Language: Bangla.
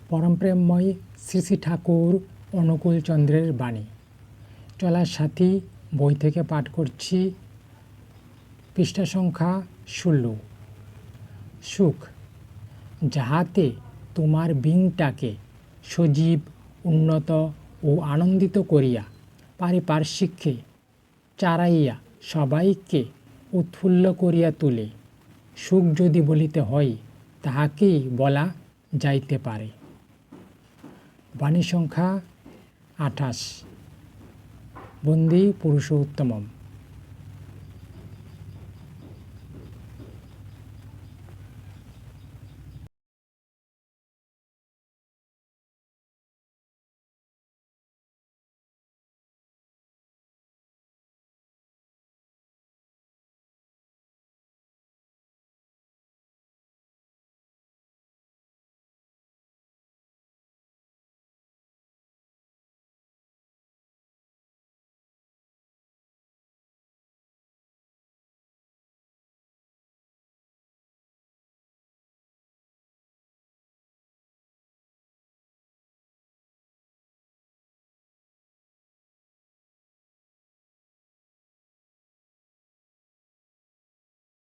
পরমপ্রেমময় শ্রী শ্রী ঠাকুর অনুকূলচন্দ্রের বাণী। চলার সাথী বই থেকে পাঠ করছি, পৃষ্ঠা সংখ্যা 16। সুখ যাহাতে তোমার বিংটাকে সজীব, উন্নত ও আনন্দিত করিয়া পারিপার্শ্বিককে চারাইয়া সবাইকে উৎফুল্ল করিয়া তোলে। সুখ যদি বলিতে হয় তাহাকেই বলা যাইতে পারে। বাণী সংখ্যা 28। বন্দে পুরুষোত্তমম।